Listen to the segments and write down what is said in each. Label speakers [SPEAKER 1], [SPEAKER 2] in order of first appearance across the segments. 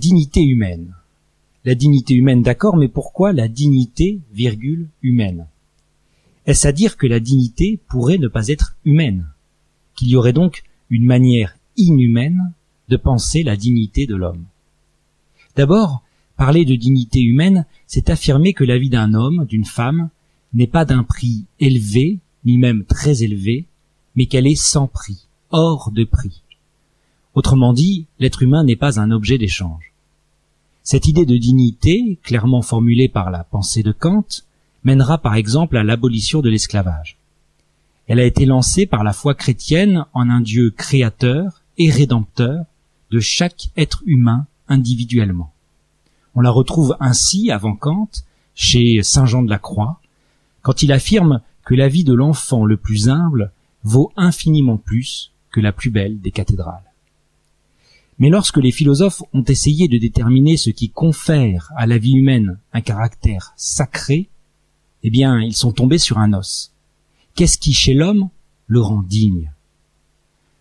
[SPEAKER 1] dignité humaine. La dignité humaine, d'accord, mais pourquoi la dignité, humaine? Est-ce à dire que la dignité pourrait ne pas être humaine? Qu'il y aurait donc une manière inhumaine de penser la dignité de l'homme? D'abord, parler de dignité humaine, c'est affirmer que la vie d'un homme, d'une femme, n'est pas d'un prix élevé, ni même très élevé, mais qu'elle est sans prix, hors de prix. Autrement dit, l'être humain n'est pas un objet d'échange. Cette idée de dignité, clairement formulée par la pensée de Kant, mènera par exemple à l'abolition de l'esclavage. Elle a été lancée par la foi chrétienne en un Dieu créateur et rédempteur de chaque être humain individuellement. On la retrouve ainsi, avant Kant, chez Saint Jean de la Croix, quand il affirme que la vie de l'enfant le plus humble vaut infiniment plus que la plus belle des cathédrales. Mais lorsque les philosophes ont essayé de déterminer ce qui confère à la vie humaine un caractère sacré, eh bien, ils sont tombés sur un os. Qu'est-ce qui, chez l'homme, le rend digne?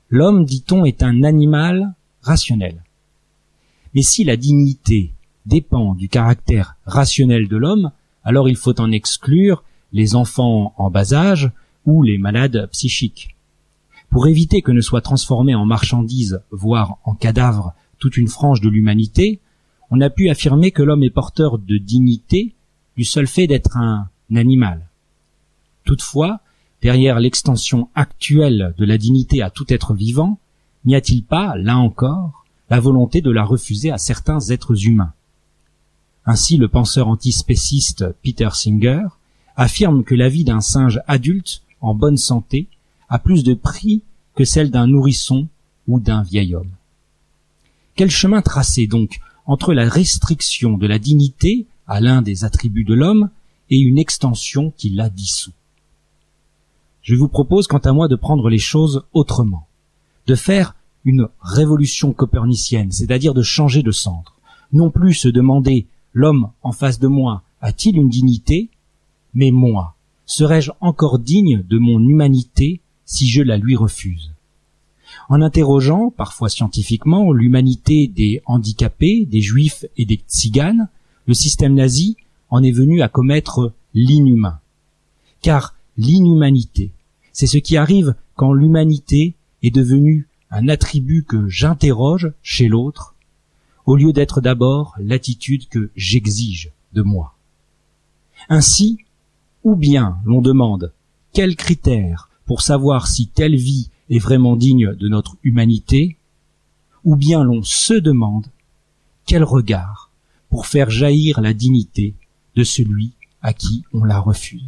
[SPEAKER 1] L'homme, dit-on, est un animal rationnel. Mais si la dignité dépend du caractère rationnel de l'homme, alors il faut en exclure les enfants en bas âge ou les malades psychiques. Pour éviter que ne soit transformée en marchandise, voire en cadavre, toute une frange de l'humanité, on a pu affirmer que l'homme est porteur de dignité du seul fait d'être un animal. Toutefois, derrière l'extension actuelle de la dignité à tout être vivant, n'y a-t-il pas, là encore, la volonté de la refuser à certains êtres humains? Ainsi, le penseur antispéciste Peter Singer affirme que la vie d'un singe adulte en bonne santé a plus de prix que celle d'un nourrisson ou d'un vieil homme. Quel chemin tracer donc entre la restriction de la dignité à l'un des attributs de l'homme et une extension qui la dissout? Je vous propose quant à moi de prendre les choses autrement, de faire une révolution copernicienne, c'est-à-dire de changer de centre, non plus se demander l'homme en face de moi a-t-il une dignité, mais moi, serais-je encore digne de mon humanité si je la lui refuse? En interrogeant, parfois scientifiquement, l'humanité des handicapés, des juifs et des tziganes, le système nazi en est venu à commettre l'inhumain. Car l'inhumanité, c'est ce qui arrive quand l'humanité est devenue un attribut que j'interroge chez l'autre, au lieu d'être d'abord l'attitude que j'exige de moi. Ainsi, ou bien l'on demande quels critères pour savoir si telle vie est vraiment digne de notre humanité, ou bien l'on se demande quel regard pour faire jaillir la dignité de celui à qui on la refuse.